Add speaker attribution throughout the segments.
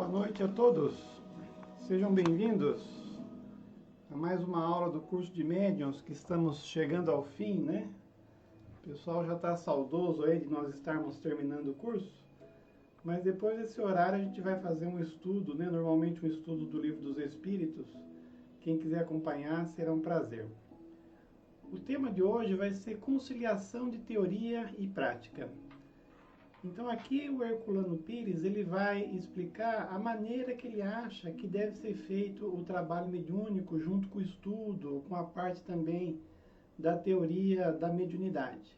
Speaker 1: Boa noite a todos, sejam bem-vindos a mais uma aula do curso de médiuns que estamos chegando ao fim, né? O pessoal já está saudoso aí de nós estarmos terminando o curso, mas depois desse horário a gente vai fazer um estudo, né? Normalmente um estudo do Livro dos Espíritos. Quem quiser acompanhar será um prazer. O tema de hoje vai ser conciliação de teoria e prática. Então aqui o Herculano Pires ele vai explicar a maneira que ele acha que deve ser feito o trabalho mediúnico junto com o estudo, com a parte também da teoria da mediunidade.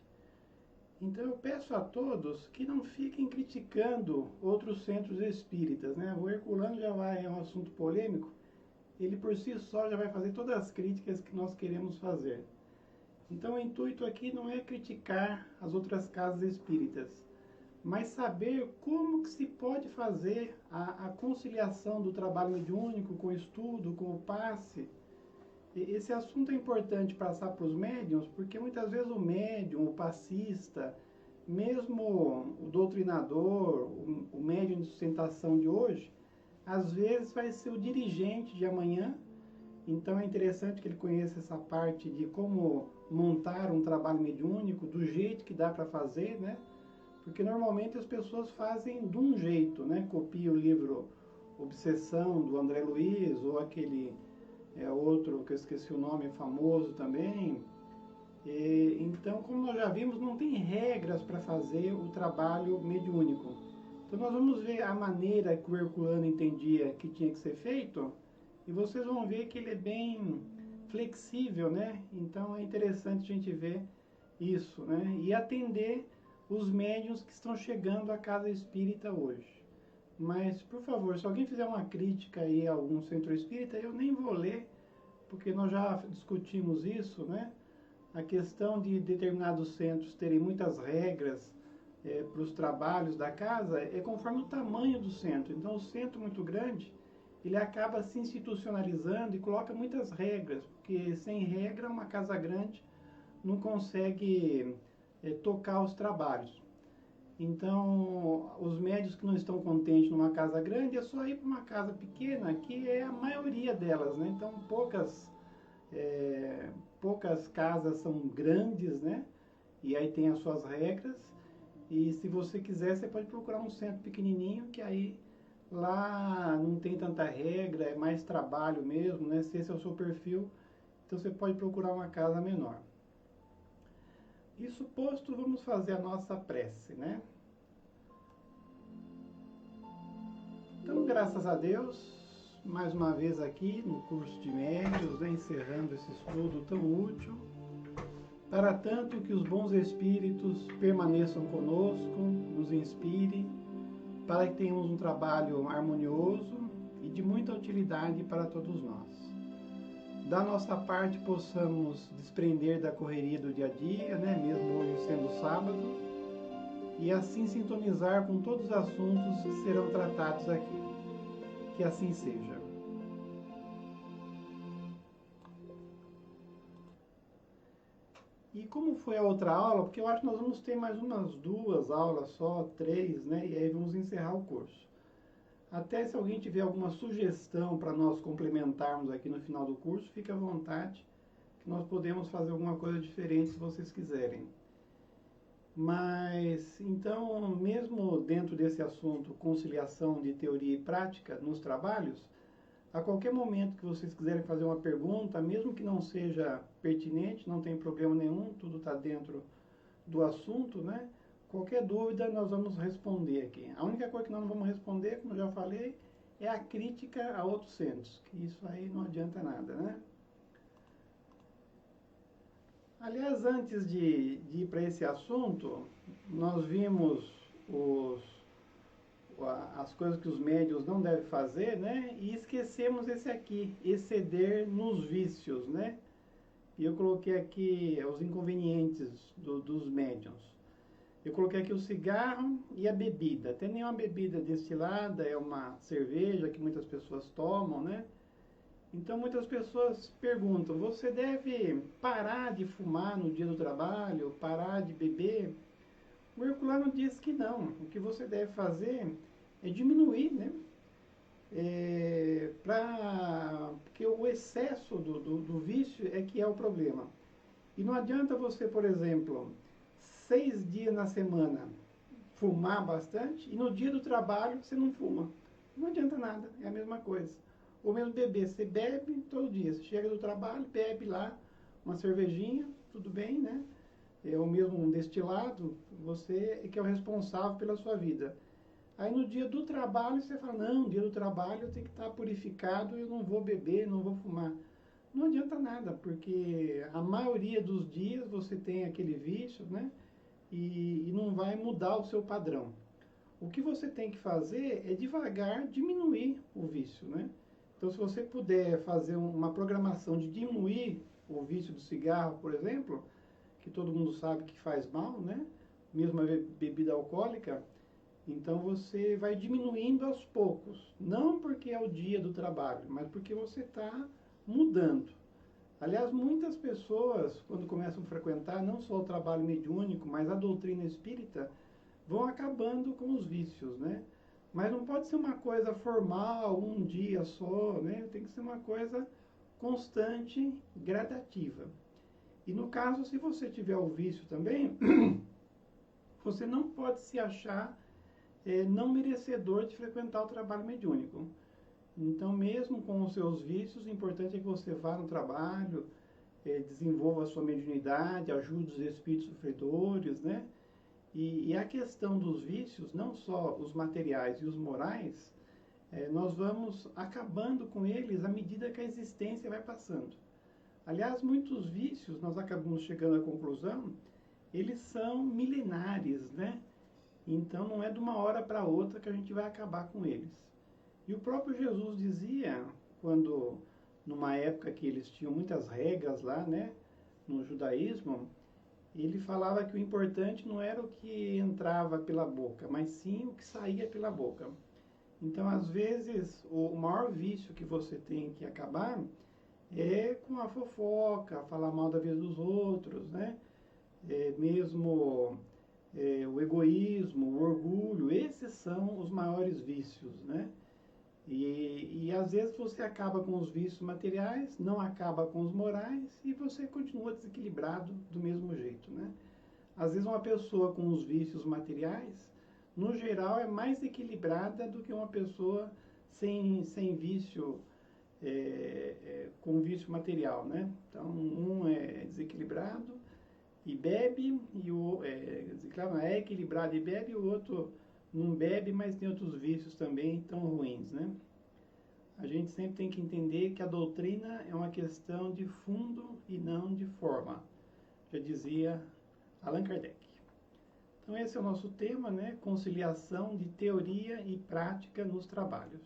Speaker 1: Então eu peço a todos que não fiquem criticando outros centros espíritas, né? O Herculano já é um assunto polêmico, ele por si só já vai fazer todas as críticas que nós queremos fazer. Então o intuito aqui não é criticar as outras casas espíritas, mas saber como que se pode fazer a conciliação do trabalho mediúnico com o estudo, com o passe. Esse assunto é importante passar para os médiuns, porque muitas vezes o médium, o passista, mesmo o doutrinador, o médium de sustentação de hoje, às vezes vai ser o dirigente de amanhã. Então é interessante que ele conheça essa parte de como montar um trabalho mediúnico, do jeito que dá para fazer, né? Porque normalmente as pessoas fazem de um jeito, né? Copia o livro Obsessão, do André Luiz, ou aquele outro, que eu esqueci o nome, famoso também. Então, como nós já vimos, não tem regras para fazer o trabalho mediúnico. Então nós vamos ver a maneira que o Herculano entendia que tinha que ser feito, e vocês vão ver que ele é bem flexível, né? Então é interessante a gente ver isso, né? E atender os médiuns que estão chegando à casa espírita hoje. Mas, por favor, se alguém fizer uma crítica aí a algum centro espírita, eu nem vou ler, porque nós já discutimos isso, né? A questão de determinados centros terem muitas regras para os trabalhos da casa é conforme o tamanho do centro. Então, o centro muito grande, ele acaba se institucionalizando e coloca muitas regras, porque sem regra, uma casa grande não consegue tocar os trabalhos. Então, os médios que não estão contentes numa casa grande, é só ir para uma casa pequena, que é a maioria delas, né? Então, poucas casas são grandes, né? E aí tem as suas regras. E se você quiser, você pode procurar um centro pequenininho, que aí lá não tem tanta regra, é mais trabalho mesmo, né? Se esse é o seu perfil, então você pode procurar uma casa menor. Isso posto, vamos fazer a nossa prece, né? Então, graças a Deus, mais uma vez aqui no curso de médiuns, né, encerrando esse estudo tão útil, para tanto que os bons espíritos permaneçam conosco, nos inspirem, para que tenhamos um trabalho harmonioso e de muita utilidade para todos nós. Da nossa parte, possamos desprender da correria do dia a dia, né? Mesmo hoje sendo sábado, e assim sintonizar com todos os assuntos que serão tratados aqui. Que assim seja. E como foi a outra aula, porque eu acho que nós vamos ter mais umas 2 aulas só, 3, né? E aí vamos encerrar o curso. Até se alguém tiver alguma sugestão para nós complementarmos aqui no final do curso, fique à vontade, que nós podemos fazer alguma coisa diferente se vocês quiserem. Mas, então, mesmo dentro desse assunto, conciliação de teoria e prática nos trabalhos, a qualquer momento que vocês quiserem fazer uma pergunta, mesmo que não seja pertinente, não tem problema nenhum, tudo está dentro do assunto, né? Qualquer dúvida nós vamos responder aqui. A única coisa que nós não vamos responder, como eu já falei, é a crítica a outros centros, que isso aí não adianta nada, né? Aliás, antes de ir para esse assunto, nós vimos as coisas que os médiuns não devem fazer, né? E esquecemos esse aqui, exceder nos vícios, né? E eu coloquei aqui os inconvenientes dos médiuns. Eu coloquei aqui o cigarro e a bebida. Tem nenhuma bebida destilada, é uma cerveja que muitas pessoas tomam, né? Então muitas pessoas perguntam, você deve parar de fumar no dia do trabalho, parar de beber? O Herculano diz que não. O que você deve fazer é diminuir, né? Porque o excesso do vício é que é o problema. E não adianta você, por exemplo, 6 dias na semana fumar bastante e no dia do trabalho você não fuma. Não adianta nada, é a mesma coisa. Ou mesmo beber, você bebe todo dia, você chega do trabalho, bebe lá uma cervejinha, tudo bem, né? Ou mesmo um destilado, você é que é o responsável pela sua vida. Aí no dia do trabalho você fala, não, no dia do trabalho eu tenho que estar purificado, eu não vou beber, não vou fumar. Não adianta nada, porque a maioria dos dias você tem aquele vício, né? E não vai mudar o seu padrão. O que você tem que fazer é devagar diminuir o vício, né? Então, se você puder fazer uma programação de diminuir o vício do cigarro, por exemplo, que todo mundo sabe que faz mal, né? Mesmo a bebida alcoólica, então você vai diminuindo aos poucos. Não porque é o dia do trabalho, mas porque você está mudando. Aliás, muitas pessoas, quando começam a frequentar não só o trabalho mediúnico, mas a doutrina espírita, vão acabando com os vícios, né? Mas não pode ser uma coisa formal, um dia só, né? Tem que ser uma coisa constante, gradativa. E no caso, se você tiver o vício também, você não pode se achar não merecedor de frequentar o trabalho mediúnico. Então, mesmo com os seus vícios, o importante é que você vá no trabalho, desenvolva a sua mediunidade, ajude os espíritos sofredores, né? E a questão dos vícios, não só os materiais e os morais, nós vamos acabando com eles à medida que a existência vai passando. Aliás, muitos vícios, nós acabamos chegando à conclusão, eles são milenares, né? Então, não é de uma hora para outra que a gente vai acabar com eles. E o próprio Jesus dizia, quando, numa época que eles tinham muitas regras lá, né, no judaísmo, ele falava que o importante não era o que entrava pela boca, mas sim o que saía pela boca. Então, às vezes, o maior vício que você tem que acabar é com a fofoca, falar mal da vida dos outros, né? Mesmo o egoísmo, o orgulho, esses são os maiores vícios, né? E às vezes você acaba com os vícios materiais, não acaba com os morais e você continua desequilibrado do mesmo jeito, né? Às vezes uma pessoa com os vícios materiais, no geral, é mais equilibrada do que uma pessoa sem vício, com vício material, né? Então, um é desequilibrado e bebe, e o é equilibrado e bebe, e o outro não bebe, mas tem outros vícios também tão ruins, né? A gente sempre tem que entender que a doutrina é uma questão de fundo e não de forma, já dizia Allan Kardec. Então esse é o nosso tema, né? Conciliação de teoria e prática nos trabalhos.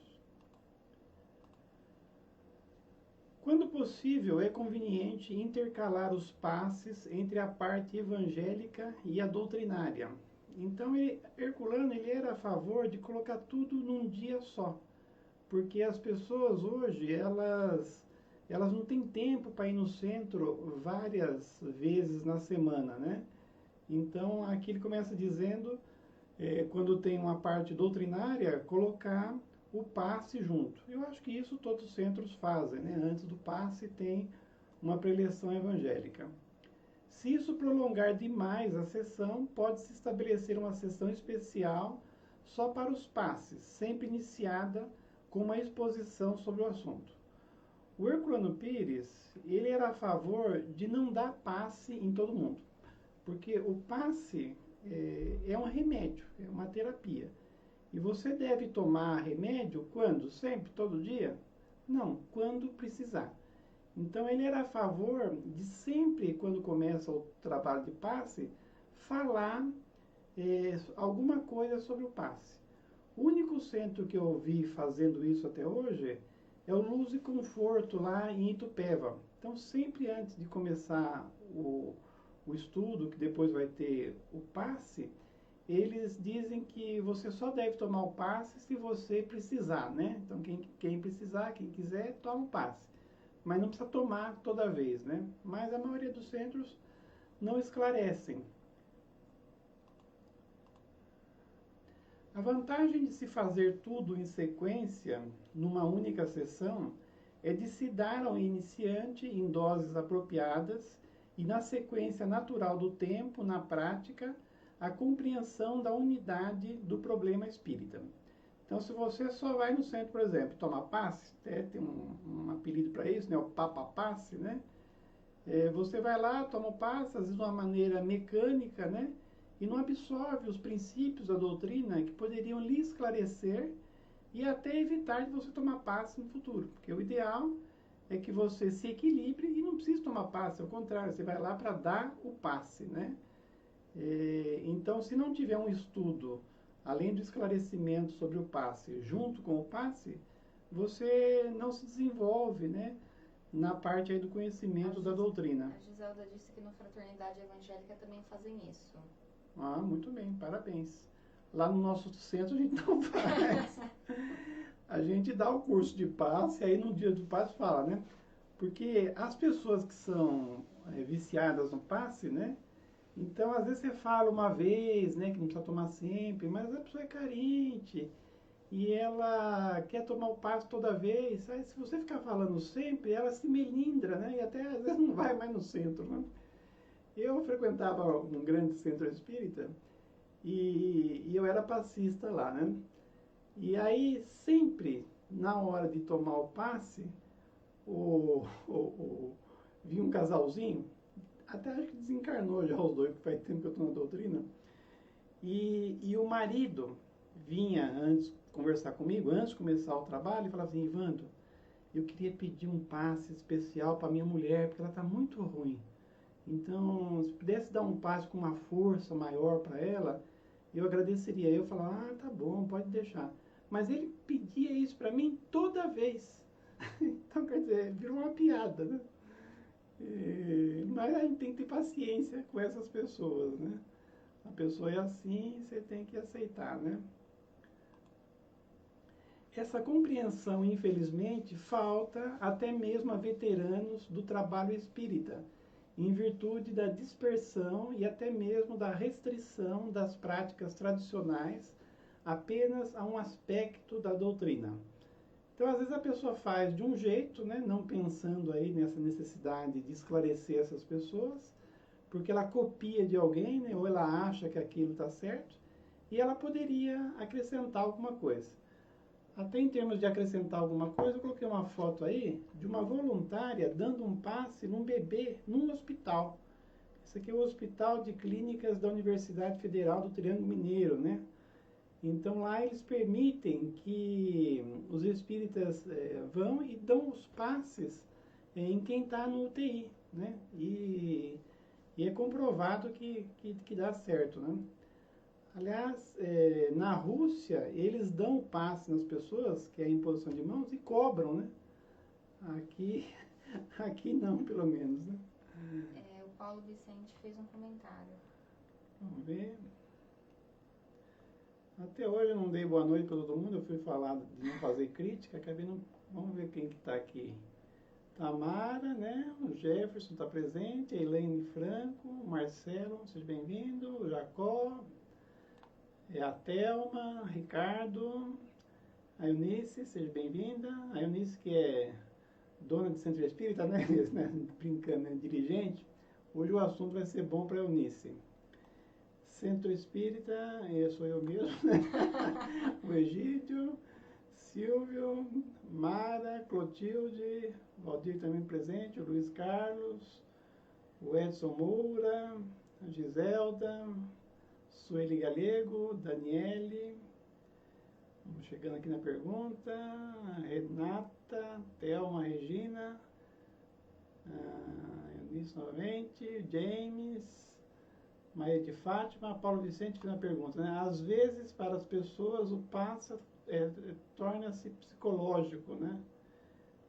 Speaker 1: Quando possível, é conveniente intercalar os passes entre a parte evangélica e a doutrinária. Então, Herculano ele era a favor de colocar tudo num dia só, porque as pessoas hoje, elas não têm tempo para ir no centro várias vezes na semana, né? Então, aqui ele começa dizendo, quando tem uma parte doutrinária, colocar o passe junto. Eu acho que isso todos os centros fazem, né? Antes do passe tem uma preleção evangélica. Se isso prolongar demais a sessão, pode-se estabelecer uma sessão especial só para os passes, sempre iniciada com uma exposição sobre o assunto. O Herculano Pires, ele era a favor de não dar passe em todo mundo, porque o passe é um remédio, é uma terapia. E você deve tomar remédio quando? Sempre? Todo dia? Não, quando precisar. Então ele era a favor de sempre, quando começa o trabalho de passe, falar alguma coisa sobre o passe. O único centro que eu vi fazendo isso até hoje é o Luz e Conforto lá em Itupeva. Então sempre antes de começar o estudo, que depois vai ter o passe, eles dizem que você só deve tomar o passe se você precisar, né? Então, quem precisar, quem quiser, toma o passe. Mas não precisa tomar toda vez, né? Mas a maioria dos centros não esclarecem. A vantagem de se fazer tudo em sequência numa única sessão, é de se dar ao iniciante em doses apropriadas e na sequência natural do tempo, na prática, a compreensão da unidade do problema espírita. Então, se você só vai no centro, por exemplo, tomar passe, tem um apelido para isso, né, o Papa Passe, né? Você vai lá, toma o passe, às vezes de uma maneira mecânica, né? E não absorve os princípios da doutrina que poderiam lhe esclarecer e até evitar de você tomar passe no futuro. Porque o ideal é que você se equilibre e não precisa tomar passe, ao contrário, você vai lá para dar o passe, né? Então, se não tiver um estudo, além do esclarecimento sobre o passe, junto com o passe, você não se desenvolve, né, na parte aí do conhecimento da doutrina.
Speaker 2: A Giselda disse que na Fraternidade Evangélica também fazem isso.
Speaker 1: Ah, muito bem, parabéns. Lá no nosso centro a gente não faz. A gente dá o curso de passe, aí no dia do passe fala, né? Porque as pessoas que são viciadas no passe, né? Então, às vezes você fala uma vez, né, que não precisa tomar sempre, mas a pessoa é carente e ela quer tomar o passe toda vez. Aí, se você ficar falando sempre, ela se melindra, né? E até às vezes não vai mais no centro, né? Eu frequentava um grande centro espírita e eu era passista lá, né? E aí, sempre, na hora de tomar o passe, vinha um casalzinho, até acho que desencarnou já os dois, porque faz tempo que eu estou na doutrina, e o marido vinha antes conversar comigo, antes de começar o trabalho, e falava assim, Ivandro, eu queria pedir um passe especial para minha mulher, porque ela está muito ruim. Então, se pudesse dar um passe com uma força maior para ela, eu agradeceria. Eu falava, ah, tá bom, pode deixar. Mas ele pedia isso para mim toda vez. Então, quer dizer, virou uma piada, né? Mas a gente tem que ter paciência com essas pessoas, né? A pessoa é assim, você tem que aceitar, né? Essa compreensão, infelizmente, falta até mesmo a veteranos do trabalho espírita, em virtude da dispersão e até mesmo da restrição das práticas tradicionais apenas a um aspecto da doutrina. Então, às vezes a pessoa faz de um jeito, né, não pensando aí nessa necessidade de esclarecer essas pessoas, porque ela copia de alguém, né, ou ela acha que aquilo está certo, e ela poderia acrescentar alguma coisa. Até em termos de acrescentar alguma coisa, eu coloquei uma foto aí de uma voluntária dando um passe num bebê num hospital. Esse aqui é o Hospital de Clínicas da Universidade Federal do Triângulo Mineiro, né? Então lá eles permitem que os espíritas vão e dão os passes em quem está no UTI, né? E é comprovado que dá certo, né? Aliás, na Rússia, eles dão o passe nas pessoas, que é a imposição de mãos, e cobram, né? Aqui, aqui não, pelo menos, né?
Speaker 2: O Paulo Vicente fez um comentário.
Speaker 1: Vamos ver. Até hoje eu não dei boa noite para todo mundo, eu fui falar de não fazer crítica, acabei não... Vamos ver quem que está aqui. Tamara, né? O Jefferson está presente, a Elaine Franco, o Marcelo, seja bem-vindo, o Jacó, a Thelma, Ricardo, a Eunice, seja bem-vinda. A Eunice que é dona de centro espírita, né? Brincando, né? Dirigente. Hoje o assunto vai ser bom para a Eunice. Centro Espírita, sou eu mesmo, né? O Egídio, Silvio, Mara, Clotilde, Valdir também presente, o Luiz Carlos, o Edson Moura, a Giselda, Sueli Galego, Daniele, vamos chegando aqui na pergunta, a Renata, Thelma Regina, Eunice novamente, James, Maria de Fátima, Paulo Vicente fez uma pergunta, né? Às vezes, para as pessoas, o passe torna-se psicológico, né?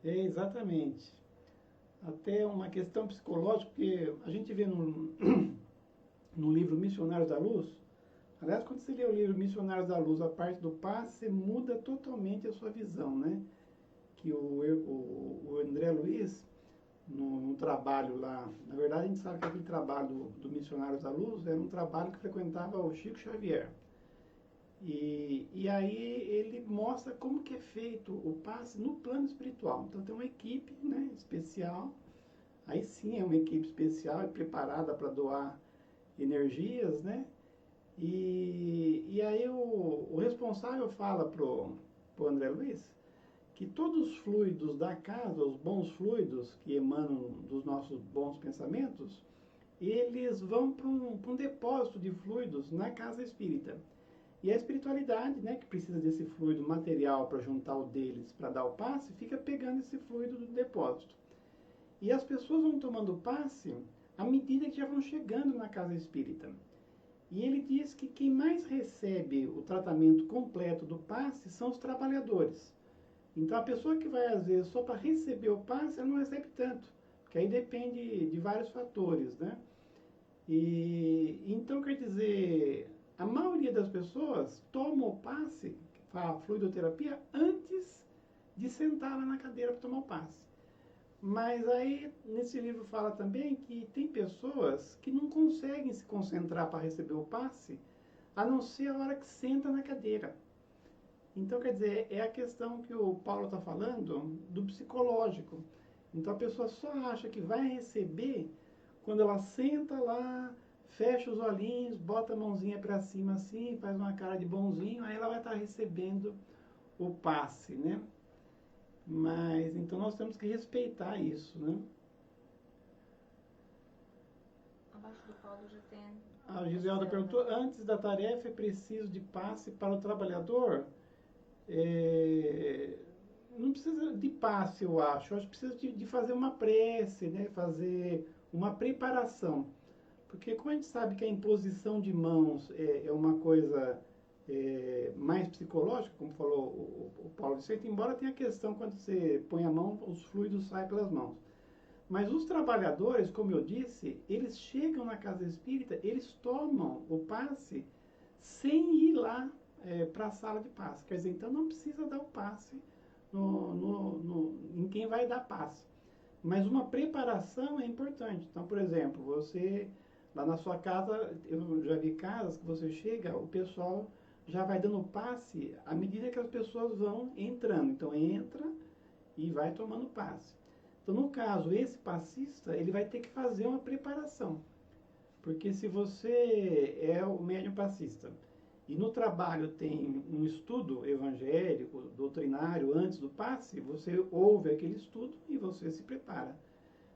Speaker 1: Exatamente. Até uma questão psicológica, porque a gente vê no livro Missionários da Luz, aliás, quando você lê o livro Missionários da Luz, a parte do passe, você muda totalmente a sua visão, né? Que o André Luiz, no trabalho lá, na verdade a gente sabe que aquele trabalho do Missionários da Luz era um trabalho que frequentava o Chico Xavier. E aí ele mostra como que é feito o passe no plano espiritual. Então tem uma equipe, né, especial, aí sim é uma equipe especial e preparada para doar energias, né? E aí o responsável fala pro André Luiz que todos os fluidos da casa, os bons fluidos que emanam dos nossos bons pensamentos, eles vão para um depósito de fluidos na casa espírita. E a espiritualidade, né, que precisa desse fluido material para juntar o deles, para dar o passe, fica pegando esse fluido do depósito. E as pessoas vão tomando passe à medida que já vão chegando na casa espírita. E ele diz que quem mais recebe o tratamento completo do passe são os trabalhadores. Então a pessoa que vai às vezes só para receber o passe, ela não recebe tanto, porque aí depende de vários fatores, né? E então quer dizer, a maioria das pessoas toma o passe, a fluidoterapia, antes de sentar lá na cadeira para tomar o passe. Mas aí, nesse livro fala também que tem pessoas que não conseguem se concentrar para receber o passe, a não ser a hora que senta na cadeira. Então, quer dizer, é a questão que o Paulo está falando do psicológico. Então, a pessoa só acha que vai receber quando ela senta lá, fecha os olhinhos, bota a mãozinha para cima assim, faz uma cara de bonzinho, aí ela vai estar recebendo o passe, né? Mas, então, nós temos que respeitar isso, né?
Speaker 2: Abaixo do Paulo já tem...
Speaker 1: A Giselda perguntou, antes da tarefa é preciso de passe para o trabalhador? Não precisa de passe, eu acho. Eu acho que precisa de fazer uma prece, né? Fazer uma preparação. Porque como a gente sabe que a imposição de mãos é uma coisa mais psicológica, como falou o Paulo Vicente, embora tenha a questão quando você põe a mão, os fluidos saem pelas mãos. Mas os trabalhadores, como eu disse, eles chegam na casa espírita, eles tomam o passe sem ir lá para a sala de passe. Quer dizer, então não precisa dar o passe em quem vai dar passe. Mas uma preparação é importante. Então, por exemplo, você, lá na sua casa, eu já vi casas que você chega, o pessoal já vai dando passe à medida que as pessoas vão entrando. Então, entra e vai tomando passe. Então, no caso, esse passista, ele vai ter que fazer uma preparação. Porque se você é o médium passista e no trabalho tem um estudo evangélico, doutrinário, antes do passe, você ouve aquele estudo e você se prepara.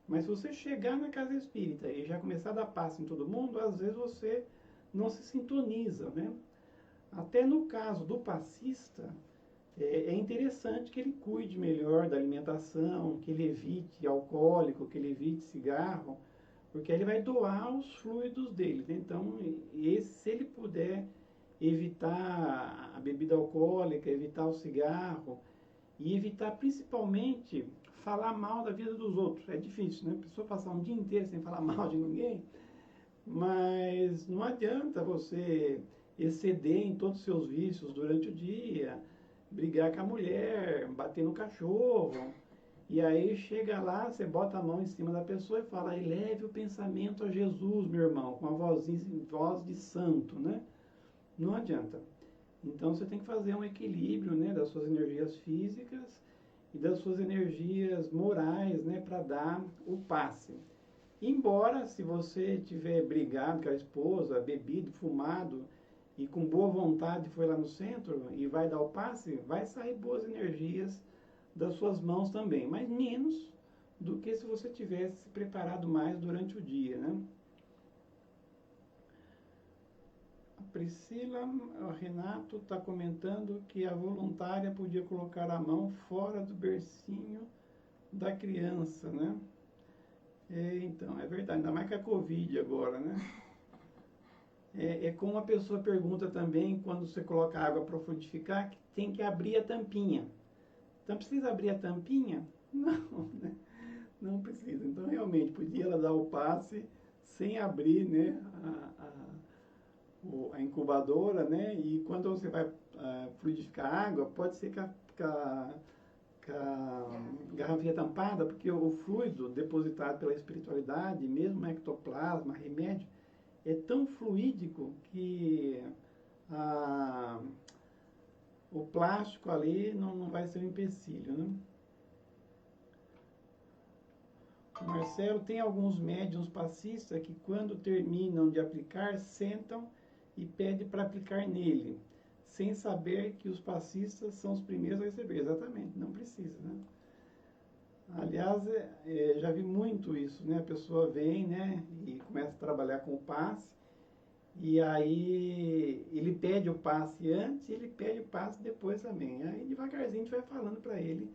Speaker 1: Mas se você chegar na casa espírita e já começar a dar passe em todo mundo, às vezes você não se sintoniza, né? Até no caso do passista, é interessante que ele cuide melhor da alimentação, que ele evite alcoólico, que ele evite cigarro, porque ele vai doar os fluidos dele. Então, se ele puder evitar a bebida alcoólica, evitar o cigarro e evitar principalmente falar mal da vida dos outros. É difícil, né? A pessoa passar um dia inteiro sem falar mal de ninguém, mas não adianta você exceder em todos os seus vícios durante o dia, brigar com a mulher, bater no cachorro. E aí chega lá, você bota a mão em cima da pessoa e fala, eleve o pensamento a Jesus, meu irmão, com a voz de santo, né? Não adianta. Então você tem que fazer um equilíbrio, né, das suas energias físicas e das suas energias morais, né, para dar o passe. Embora, se você tiver brigado com a esposa, bebido, fumado e com boa vontade foi lá no centro e vai dar o passe, vai sair boas energias das suas mãos também, mas menos do que se você tivesse se preparado mais durante o dia, né? A Priscila, o Renato está comentando que a voluntária podia colocar a mão fora do bercinho da criança, né? Então, é verdade, ainda mais que a Covid agora, né? É como a pessoa pergunta também, quando você coloca água para fluidificar, que tem que abrir a tampinha. Então, precisa abrir a tampinha? Não, né? Não precisa. Então, realmente, podia ela dar o passe sem abrir, né, a incubadora, né? E quando você vai fluidificar a água, pode ser que a garrafinha tampada, porque o fluido depositado pela espiritualidade, mesmo ectoplasma, remédio, é tão fluídico que o plástico ali não vai ser um empecilho, né? Marcelo, tem alguns médiuns passistas que quando terminam de aplicar, sentam e pedem para aplicar nele, sem saber que os passistas são os primeiros a receber. Exatamente, não precisa, né? Aliás, já vi muito isso, né? A pessoa vem, né, e começa a trabalhar com o passe, e aí ele pede o passe antes e ele pede o passe depois também. Aí devagarzinho a gente vai falando para ele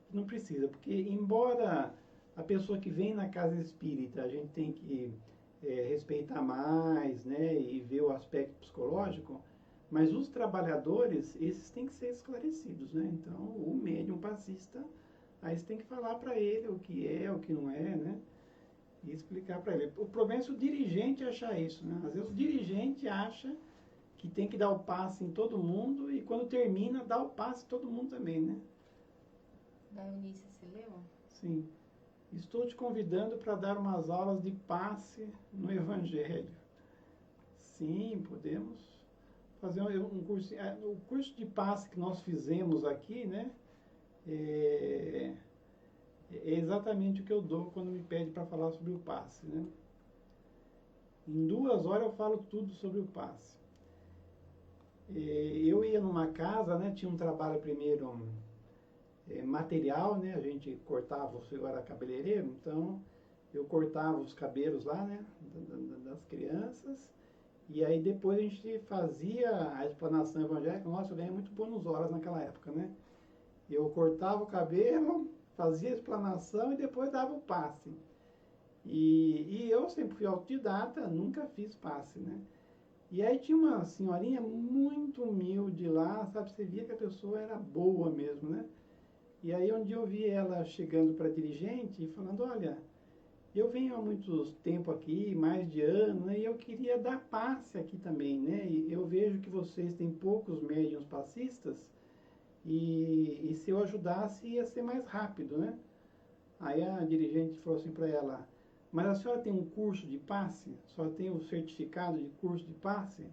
Speaker 1: que não precisa, porque embora a pessoa que vem na casa espírita, a gente tem que respeitar mais, né, e ver o aspecto psicológico, mas os trabalhadores, esses têm que ser esclarecidos, né? Então, o médium passista, aí você tem que falar para ele o que é, o que não é, né? E explicar para ele. O problema é se o dirigente achar isso, né? Às vezes o dirigente acha que tem que dar o passe em todo mundo e quando termina, dá o passe em todo mundo também, né?
Speaker 2: Da Eunice, você leu?
Speaker 1: Sim. Estou te convidando para dar umas aulas de passe no Evangelho. Sim, podemos fazer um curso. O curso de passe que nós fizemos aqui, né? É exatamente o que eu dou quando me pede para falar sobre o passe, né? Em 2 horas eu falo tudo sobre o passe. Eu ia numa casa, né? Tinha um trabalho primeiro material, né? A gente cortava, eu era cabeleireiro, então eu cortava os cabelos lá, né? Das crianças. E aí depois a gente fazia a explanação evangélica. Nossa, eu ganhei muito bônus horas naquela época, né? Eu cortava o cabelo, fazia a explanação e depois dava o passe. E eu sempre fui autodidata, nunca fiz passe, né? E aí tinha uma senhorinha muito humilde lá, sabe? Você via que a pessoa era boa mesmo, né? E aí um dia eu vi ela chegando para a dirigente e falando, olha, eu venho há muito tempo aqui, mais de ano, né? E eu queria dar passe aqui também, né? E eu vejo que vocês têm poucos médiuns passistas e se eu ajudasse ia ser mais rápido, né? Aí a dirigente falou assim para ela, mas a senhora tem um curso de passe? A senhora tem o certificado de curso de passe?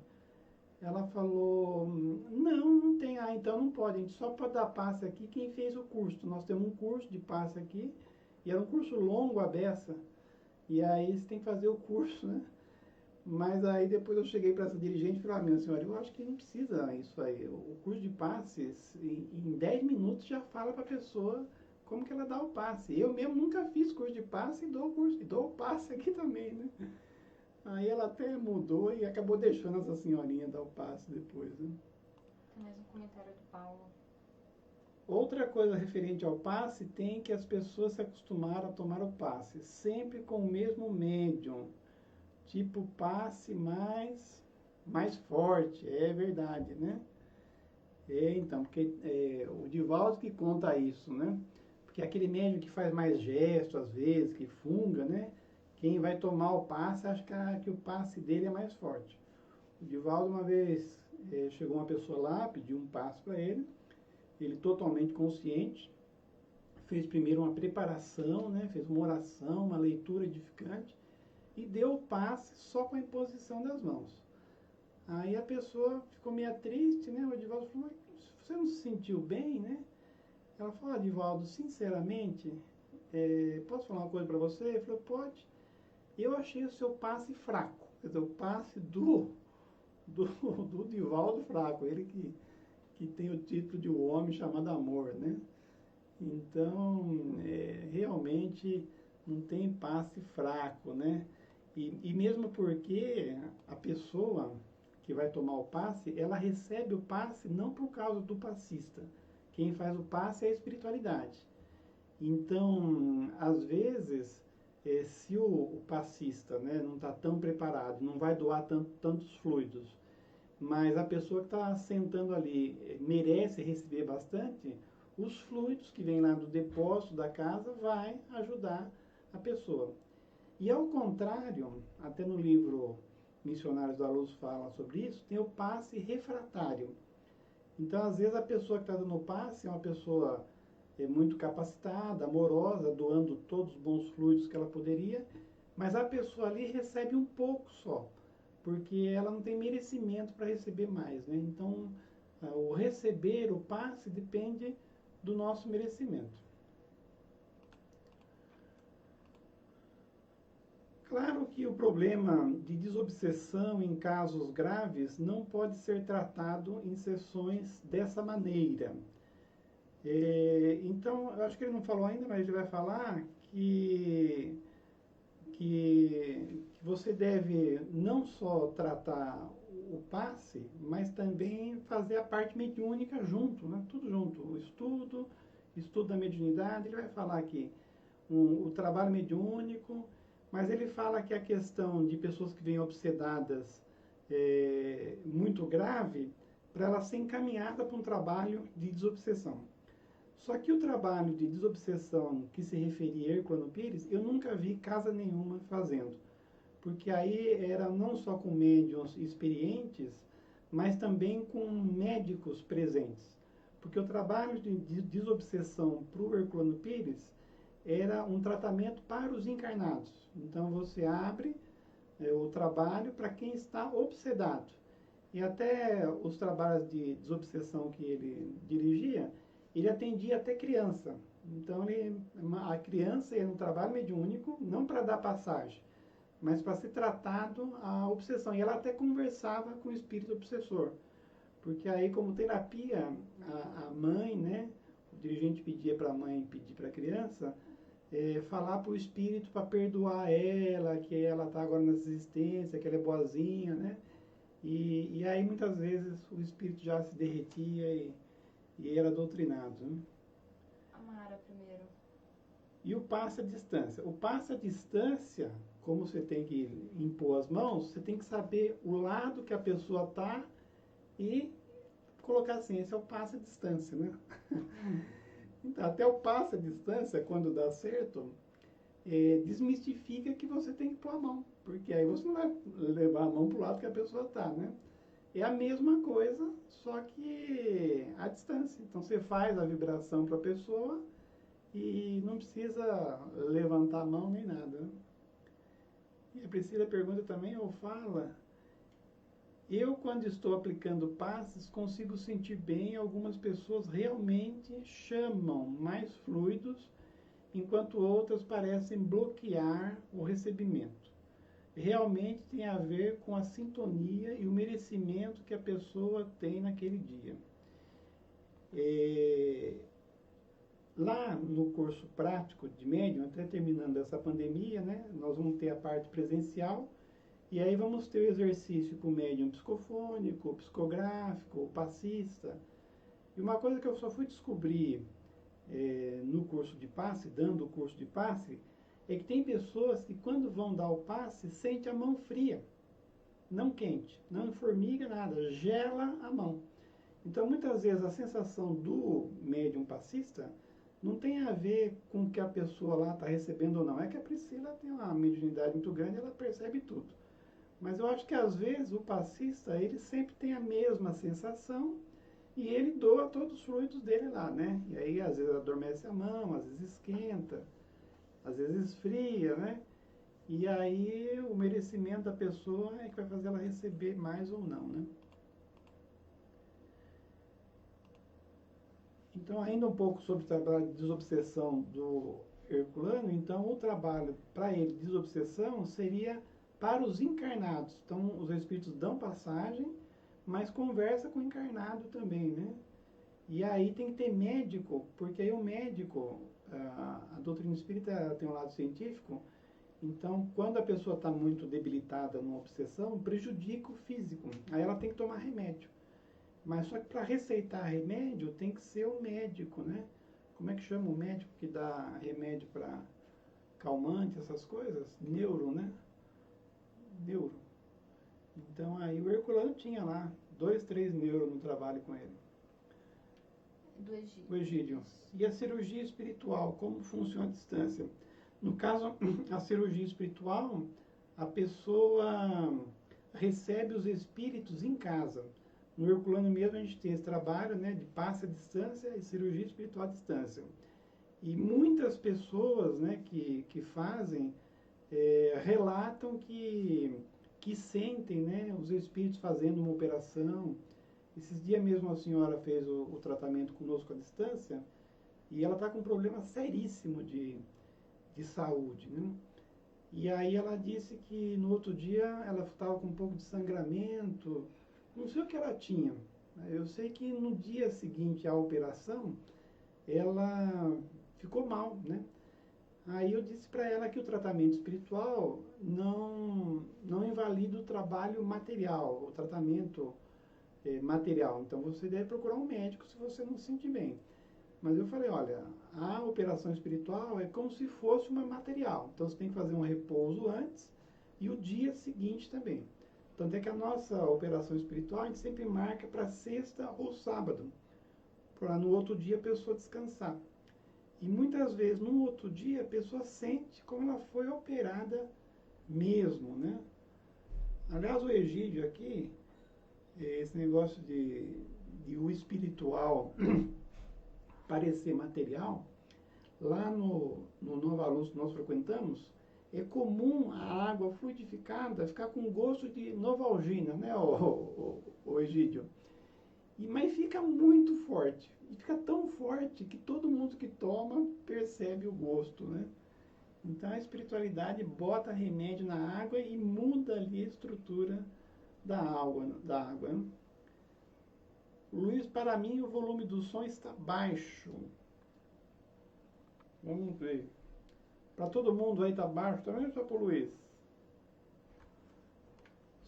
Speaker 1: Ela falou, não tem. Ah, então não pode, a gente só pode dar passe aqui quem fez o curso. Nós temos um curso de passe aqui, e era um curso longo, a beça. E aí você tem que fazer o curso, né? Mas aí depois eu cheguei para essa dirigente e falei, minha senhora, eu acho que não precisa isso aí. O curso de passes, em 10 minutos já fala para a pessoa como que ela dá o passe. Eu mesmo nunca fiz curso de passe e dou o curso, e dou o passe aqui também, né? Aí ela até mudou e acabou deixando essa senhorinha dar o passe depois, né?
Speaker 2: Tem mais um comentário do Paulo.
Speaker 1: Outra coisa referente ao passe tem que as pessoas se acostumaram a tomar o passe, sempre com o mesmo médium, tipo passe mais forte, é verdade, né? Então, porque o Divaldo que conta isso, né? Porque aquele médium que faz mais gesto, às vezes, que funga, né? Quem vai tomar o passe, acha que o passe dele é mais forte. O Divaldo, uma vez, chegou uma pessoa lá, pediu um passe para ele totalmente consciente, fez primeiro uma preparação, né? Fez uma oração, uma leitura edificante, e deu o passe só com a imposição das mãos. Aí a pessoa ficou meio triste, né? O Edivaldo falou, mas você não se sentiu bem, né? Ela falou, Edivaldo, sinceramente, posso falar uma coisa para você? Ele falou, pode. Eu achei o seu passe fraco. Quer dizer, o passe do Divaldo fraco. Ele que tem o título de O Homem Chamado Amor, né? Então, realmente não tem passe fraco, né? E mesmo porque a pessoa que vai tomar o passe, ela recebe o passe não por causa do passista. Quem faz o passe é a espiritualidade. Então, às vezes, se o passista, né, não está tão preparado, não vai doar tantos fluidos, mas a pessoa que está sentando ali merece receber bastante, os fluidos que vêm lá do depósito da casa vai ajudar a pessoa. E ao contrário, até no livro Missionários da Luz fala sobre isso, tem o passe refratário. Então, às vezes, a pessoa que está dando o passe é uma pessoa muito capacitada, amorosa, doando todos os bons fluidos que ela poderia, mas a pessoa ali recebe um pouco só, porque ela não tem merecimento para receber mais, né? Então, o receber, o passe, depende do nosso merecimento. Claro que o problema de desobsessão em casos graves não pode ser tratado em sessões dessa maneira. Então, eu acho que ele não falou ainda, mas ele vai falar que você deve não só tratar o passe, mas também fazer a parte mediúnica junto, né? Tudo junto. O estudo da mediunidade, ele vai falar aqui o trabalho mediúnico, mas ele fala que a questão de pessoas que vêm obsedadas muito grave, para ela ser encaminhada para um trabalho de desobsessão. Só que o trabalho de desobsessão que se referia a Herculano Pires, eu nunca vi casa nenhuma fazendo. Porque aí era não só com médiuns experientes, mas também com médicos presentes. Porque o trabalho de desobsessão para o Herculano Pires era um tratamento para os encarnados. Então você abre o trabalho para quem está obsedado. E até os trabalhos de desobsessão que ele dirigia, ele atendia até criança. Então a criança ia no trabalho mediúnico, não para dar passagem, mas para ser tratado a obsessão. E ela até conversava com o espírito obsessor. Porque aí, como terapia, a mãe, né, o dirigente pedia para a mãe pedir para a criança, falar para o espírito para perdoar ela, que ela está agora nessa existência, que ela é boazinha, né? E aí, muitas vezes, o espírito já se derretia e era doutrinado. Né?
Speaker 2: Amara primeiro.
Speaker 1: E o passe à distância. O passe à distância, como você tem que impor as mãos, você tem que saber o lado que a pessoa está e colocar assim, esse é o passe à distância, né? Então, até o passe à distância, quando dá certo, desmistifica que você tem que pôr a mão, porque aí você não vai levar a mão para o lado que a pessoa está, né? É a mesma coisa, só que à distância. Então, você faz a vibração para a pessoa e não precisa levantar a mão nem nada. Né? E a Priscila pergunta também, ou fala, eu quando estou aplicando passes, consigo sentir bem, algumas pessoas realmente chamam mais fluidos, enquanto outras parecem bloquear o recebimento. Realmente tem a ver com a sintonia e o merecimento que a pessoa tem naquele dia. Lá no curso prático de médium, até terminando essa pandemia, né, nós vamos ter a parte presencial, e aí vamos ter o exercício para o médium psicofônico, psicográfico, passista. E uma coisa que eu só fui descobrir no curso de passe, dando o curso de passe, é que tem pessoas que quando vão dar o passe, sente a mão fria, não quente, não formiga nada, gela a mão. Então, muitas vezes, a sensação do médium passista não tem a ver com o que a pessoa lá está recebendo ou não. É que a Priscila tem uma mediunidade muito grande, ela percebe tudo. Mas eu acho que, às vezes, o passista, ele sempre tem a mesma sensação e ele doa todos os fluidos dele lá, né? E aí, às vezes, adormece a mão, às vezes esquenta, às vezes esfria, né? E aí o merecimento da pessoa é que vai fazer ela receber mais ou não, né? Então, ainda um pouco sobre o trabalho de desobsessão do Herculano, então o trabalho para ele de desobsessão seria para os encarnados. Então, os espíritos dão passagem, mas conversa com o encarnado também, né? E aí tem que ter médico, porque aí o médico, a doutrina espírita tem um lado científico, então quando a pessoa está muito debilitada numa obsessão, prejudica o físico, aí ela tem que tomar remédio. Mas só que para receitar remédio tem que ser o médico, né? Como é que chama o médico que dá remédio para calmante, essas coisas? Neuro, né? Neuro. Então aí o Herculano tinha lá 2, 3 neuros no trabalho com ele.
Speaker 2: Do Egídio.
Speaker 1: O Egídio. E a cirurgia espiritual, como funciona a distância? No caso, a cirurgia espiritual, a pessoa recebe os espíritos em casa. No Herculano mesmo a gente tem esse trabalho, né, de passe à distância e cirurgia espiritual à distância. E muitas pessoas, né, que fazem, relatam que que sentem, né, os espíritos fazendo uma operação. Esses dias mesmo a senhora fez o tratamento conosco à distância e ela está com um problema seríssimo de saúde, né? E aí ela disse que no outro dia ela estava com um pouco de sangramento, não sei o que ela tinha. Eu sei que no dia seguinte à operação, ela ficou mal, né? Aí eu disse para ela que o tratamento espiritual não invalida o trabalho material, o tratamento material. Então você deve procurar um médico se você não se sentir bem. Mas eu falei, olha, a operação espiritual é como se fosse uma material. Então você tem que fazer um repouso antes e o dia seguinte também. Tanto é que a nossa operação espiritual a gente sempre marca para sexta ou sábado, para no outro dia a pessoa descansar. E muitas vezes, no outro dia, a pessoa sente como ela foi operada mesmo, né? Aliás, o Egídio aqui, esse negócio de o espiritual parecer material, lá no Nova Luz que nós frequentamos, é comum a água fluidificada ficar com gosto de Novalgina, né, o Egídio? Mas fica muito forte. E fica tão forte que todo mundo que toma percebe o gosto, né? Então a espiritualidade bota remédio na água e muda ali a estrutura da água. Né? Luiz, para mim o volume do som está baixo. Vamos ver. Para todo mundo aí está baixo também ou só para o Luiz?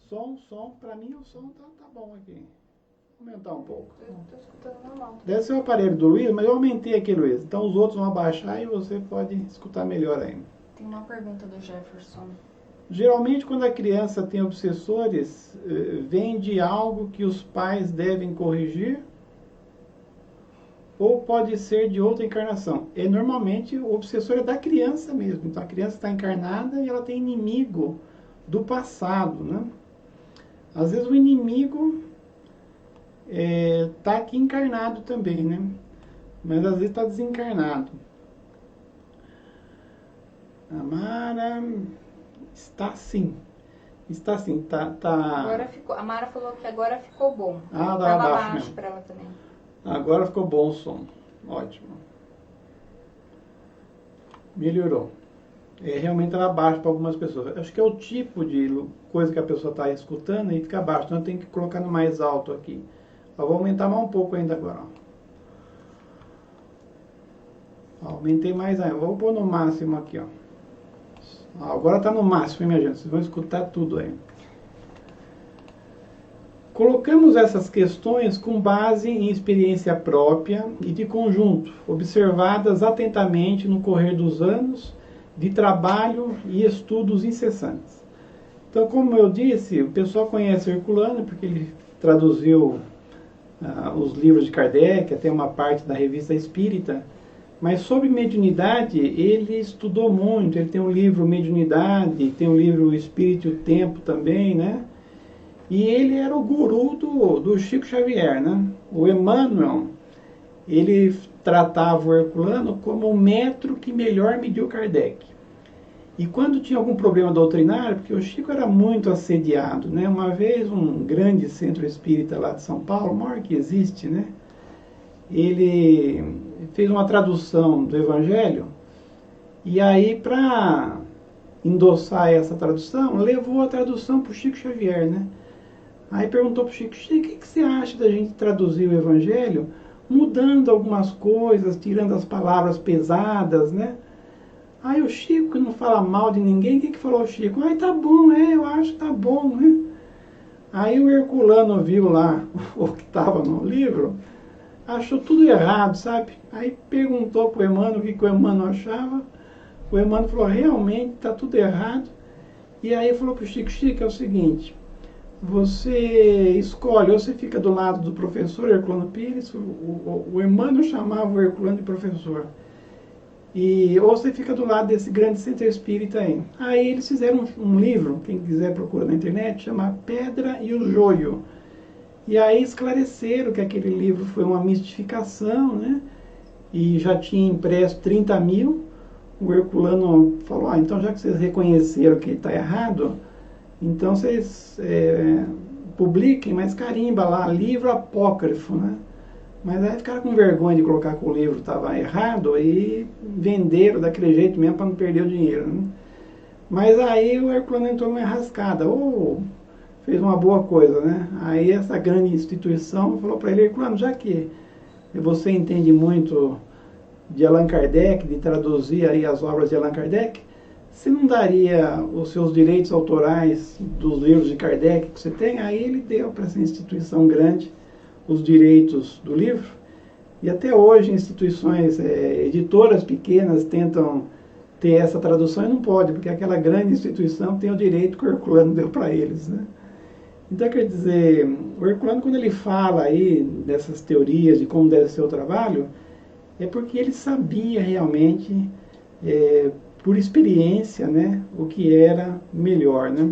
Speaker 1: Som. Para mim o som tá bom aqui. Aumentar um pouco.
Speaker 2: Estou escutando normal.
Speaker 1: Deve ser o aparelho do Luiz, mas eu aumentei aqui, Luiz. Então os outros vão abaixar e você pode escutar melhor ainda.
Speaker 2: Tem uma pergunta do Jefferson.
Speaker 1: Geralmente, quando a criança tem obsessores, vem de algo que os pais devem corrigir? Ou pode ser de outra encarnação? Normalmente, o obsessor é da criança mesmo. Então, a criança está encarnada e ela tem inimigo do passado, né? Às vezes, o inimigo está aqui encarnado também, né? Mas às vezes está desencarnado. A Mara está sim. Está sim. Tá.
Speaker 2: Agora ficou. A Mara falou que agora ficou bom.
Speaker 1: Ah,
Speaker 2: Estava
Speaker 1: baixo
Speaker 2: baixo para ela também.
Speaker 1: Agora ficou bom o som. Ótimo. Melhorou. Realmente estava baixo para algumas pessoas. Acho que é o tipo de coisa que a pessoa está escutando e fica baixo. Então eu tenho que colocar no mais alto aqui. Eu vou aumentar mais um pouco ainda agora. Aumentei mais ainda. Vou pôr no máximo aqui, ó. Agora está no máximo, minha gente. Vocês vão escutar tudo aí. Colocamos essas questões com base em experiência própria e de conjunto, observadas atentamente no correr dos anos de trabalho e estudos incessantes. Então, como eu disse, o pessoal conhece Herculano porque ele traduziu os livros de Kardec, até uma parte da Revista Espírita, mas sobre mediunidade ele estudou muito. Ele tem um livro Mediunidade, tem um livro Espírito e o Tempo também, né? E ele era o guru do Chico Xavier, né? O Emmanuel, ele tratava o Herculano como o metro que melhor mediu Kardec. E quando tinha algum problema doutrinário, porque o Chico era muito assediado, né? Uma vez um grande centro espírita lá de São Paulo, o maior que existe, né? Ele fez uma tradução do Evangelho e aí, para endossar essa tradução, levou a tradução para o Chico Xavier, né? Aí perguntou para o Chico: Chico, o que você acha da gente traduzir o Evangelho mudando algumas coisas, tirando as palavras pesadas, né? Aí o Chico, que não fala mal de ninguém, o que falou o Chico? Ai, tá bom, eu acho que tá bom, né? Aí o Herculano viu lá o que estava no livro, achou tudo errado, sabe? Aí perguntou para o Emmanuel o que o Emmanuel achava. O Emmanuel falou: realmente está tudo errado. E aí falou para o Chico: Chico, é o seguinte, você escolhe, ou você fica do lado do professor Herculano Pires, o Emmanuel chamava o Herculano de professor, ou você fica do lado desse grande centro espírita aí. Aí eles fizeram um livro, quem quiser procura na internet, chama Pedra e o Joio. E aí esclareceram que aquele livro foi uma mistificação, né? E já tinha impresso 30 mil. O Herculano falou: então já que vocês reconheceram que está errado, Então vocês publiquem, mas carimba lá, livro apócrifo, né? Mas aí ficaram com vergonha de colocar que o livro estava errado e venderam daquele jeito mesmo para não perder o dinheiro, né? Mas aí o Herculano entrou numa enrascada, ou fez uma boa coisa, né? Aí essa grande instituição falou para ele: Herculano, já que você entende muito de Allan Kardec, de traduzir aí as obras de Allan Kardec, você não daria os seus direitos autorais dos livros de Kardec que você tem? Aí ele deu para essa instituição grande os direitos do livro. E até hoje instituições, editoras pequenas tentam ter essa tradução e não pode, porque aquela grande instituição tem o direito que o Herculano deu para eles, né? Então, quer dizer, o Herculano, quando ele fala aí dessas teorias de como deve ser o trabalho, é porque ele sabia realmente, por experiência, né, o que era melhor, né?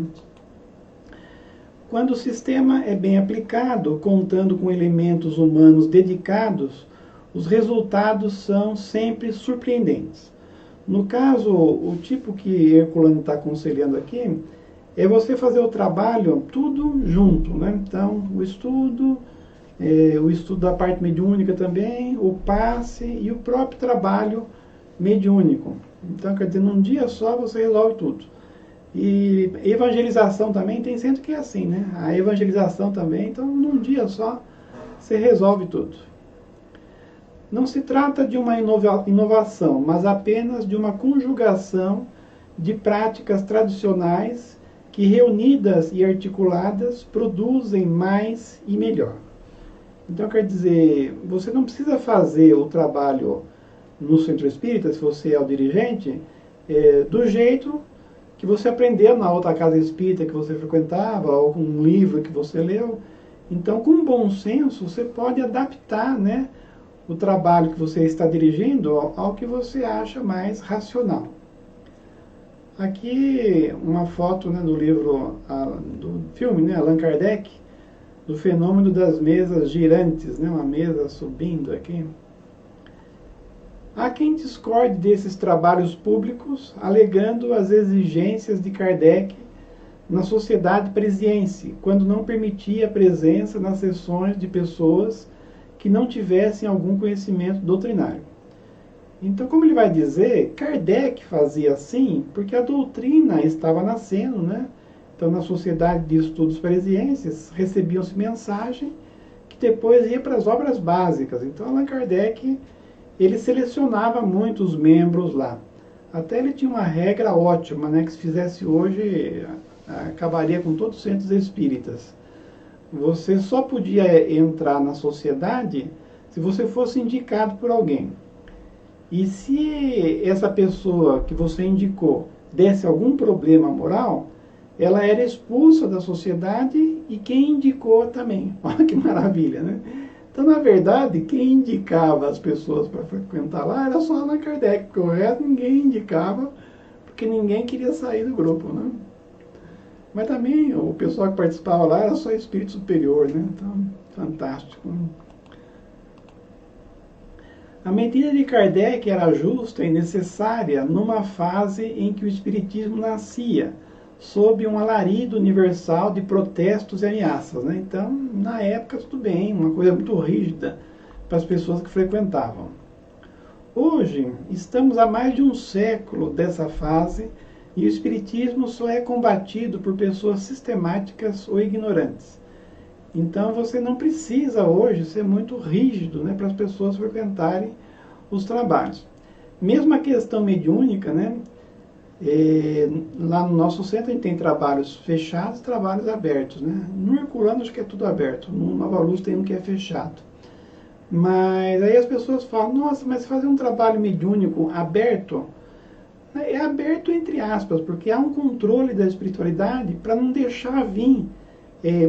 Speaker 1: Quando o sistema é bem aplicado, contando com elementos humanos dedicados, os resultados são sempre surpreendentes. No caso, o tipo que Herculano está aconselhando aqui é você fazer o trabalho tudo junto, né? Então, o estudo da parte mediúnica também, o passe e o próprio trabalho mediúnico. Então, quer dizer, num dia só você resolve tudo. E evangelização também, tem sempre que é assim, né? A evangelização também, então num dia só você resolve tudo. Não se trata de uma inovação, mas apenas de uma conjugação de práticas tradicionais que, reunidas e articuladas, produzem mais e melhor. Então, quer dizer, você não precisa fazer o trabalho no centro espírita, se você é o dirigente, do jeito que você aprendeu na outra casa espírita que você frequentava, ou com um livro que você leu. Então, com bom senso, você pode adaptar, né, o trabalho que você está dirigindo ao que você acha mais racional. Aqui uma foto, né, do livro, do filme, né, Allan Kardec, do fenômeno das mesas girantes, né, uma mesa subindo aqui. Há quem discorde desses trabalhos públicos, alegando as exigências de Kardec na sociedade parisiense, quando não permitia a presença nas sessões de pessoas que não tivessem algum conhecimento doutrinário. Então, como ele vai dizer, Kardec fazia assim porque a doutrina estava nascendo, né? Então, na sociedade de estudos parisienses, recebiam-se mensagem que depois ia para as obras básicas. Então, Allan Kardec, ele selecionava muito os membros lá. Até ele tinha uma regra ótima, né, que se fizesse hoje, acabaria com todos os centros espíritas. Você só podia entrar na sociedade se você fosse indicado por alguém. E se essa pessoa que você indicou desse algum problema moral, ela era expulsa da sociedade e quem indicou também. Olha que maravilha, né? Então, na verdade, quem indicava as pessoas para frequentar lá era só Allan Kardec, porque o resto ninguém indicava, porque ninguém queria sair do grupo, né? Mas também o pessoal que participava lá era só espírito superior, né? Então, fantástico. A medida de Kardec era justa e necessária numa fase em que o espiritismo nascia, sob um alarido universal de protestos e ameaças, né? Então, na época, tudo bem, uma coisa muito rígida para as pessoas que frequentavam. Hoje, estamos há mais de um século dessa fase e o espiritismo só é combatido por pessoas sistemáticas ou ignorantes. Então, você não precisa hoje ser muito rígido, né, para as pessoas frequentarem os trabalhos. Mesmo a questão mediúnica, né? Lá no nosso centro a gente tem trabalhos fechados e trabalhos abertos, né? No Herculano acho que é tudo aberto, no Nova Luz tem um que é fechado. Mas aí as pessoas falam, nossa, mas fazer um trabalho mediúnico aberto, é aberto entre aspas, porque há um controle da espiritualidade para não deixar vir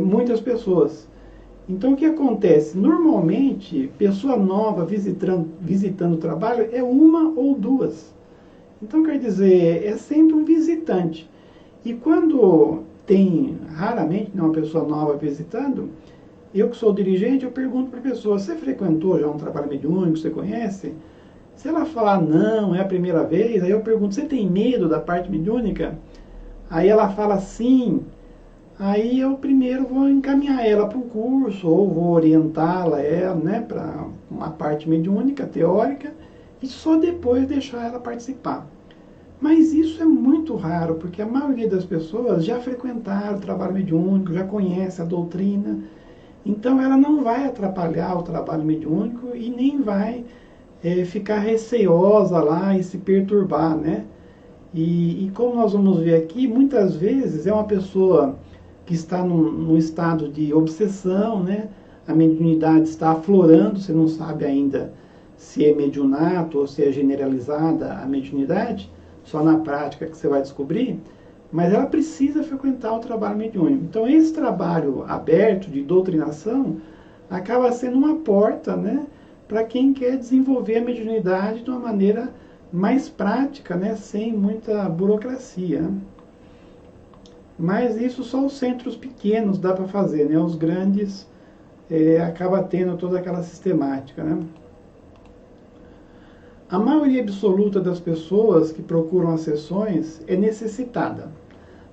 Speaker 1: muitas pessoas. Então o que acontece? Normalmente, pessoa nova visitando o trabalho é uma ou duas. Então, quer dizer, é sempre um visitante. E quando tem, raramente, uma pessoa nova visitando, eu que sou dirigente, eu pergunto para a pessoa, você frequentou já um trabalho mediúnico, você conhece? Se ela falar, não, é a primeira vez, aí eu pergunto, você tem medo da parte mediúnica? Aí ela fala, sim, aí eu primeiro vou encaminhar ela para o curso, ou vou orientá-la, né, para uma parte mediúnica, teórica, e só depois deixar ela participar. Mas isso é muito raro, porque a maioria das pessoas já frequentaram o trabalho mediúnico, já conhece a doutrina, então ela não vai atrapalhar o trabalho mediúnico e nem vai ficar receosa lá e se perturbar, né? E como nós vamos ver aqui, muitas vezes é uma pessoa que está num estado de obsessão, né? A mediunidade está aflorando, você não sabe ainda se é mediunato ou se é generalizada a mediunidade, só na prática que você vai descobrir, mas ela precisa frequentar o trabalho mediúnico. Então esse trabalho aberto de doutrinação acaba sendo uma porta, né, para quem quer desenvolver a mediunidade de uma maneira mais prática, né, sem muita burocracia. Mas isso só os centros pequenos dá para fazer, né? Os grandes acaba tendo toda aquela sistemática, né? A maioria absoluta das pessoas que procuram as sessões é necessitada,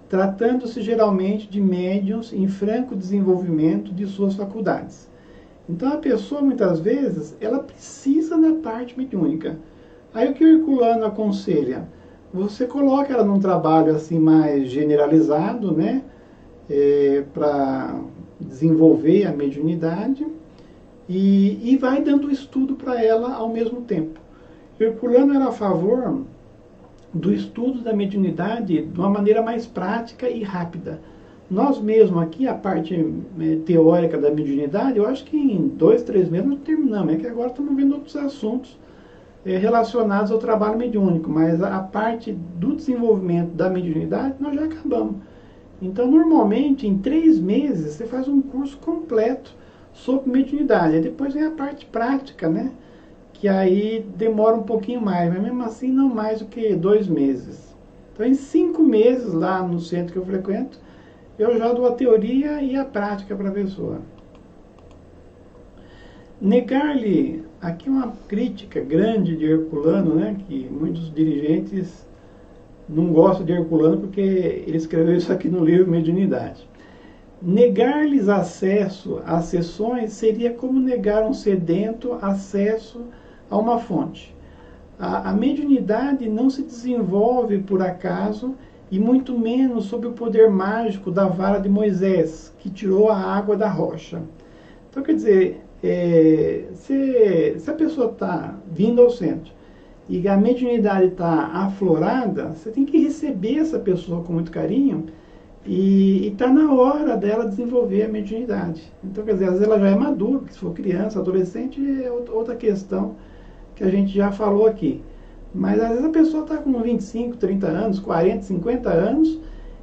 Speaker 1: tratando-se geralmente de médiuns em franco desenvolvimento de suas faculdades. Então a pessoa muitas vezes ela precisa da parte mediúnica. Aí o que o Herculano aconselha? Você coloca ela num trabalho assim mais generalizado, né, para desenvolver a mediunidade e vai dando estudo para ela ao mesmo tempo. Herculano era a favor do estudo da mediunidade de uma maneira mais prática e rápida. Nós mesmos aqui, a parte teórica da mediunidade, eu acho que em 2, 3 meses nós terminamos. É que agora estamos vendo outros assuntos relacionados ao trabalho mediúnico, mas a parte do desenvolvimento da mediunidade nós já acabamos. Então, normalmente, em 3 meses, você faz um curso completo sobre mediunidade. E depois vem a parte prática, né? Que aí demora um pouquinho mais, mas mesmo assim não mais do que 2 meses. Então, em 5 meses, lá no centro que eu frequento, eu já dou a teoria e a prática para a pessoa. Negar-lhe, aqui uma crítica grande de Herculano, né, que muitos dirigentes não gostam de Herculano porque ele escreveu isso aqui no livro Mediunidade. Negar-lhes acesso às sessões seria como negar a um sedento acesso a uma fonte. A mediunidade não se desenvolve por acaso e muito menos sob o poder mágico da vara de Moisés, que tirou a água da rocha. Então, quer dizer, se a pessoa está vindo ao centro e a mediunidade está aflorada, você tem que receber essa pessoa com muito carinho e está na hora dela desenvolver a mediunidade. Então, quer dizer, às vezes ela já é madura, porque se for criança, adolescente, é outra questão que a gente já falou aqui. Mas às vezes a pessoa está com 25, 30 anos, 40, 50 anos,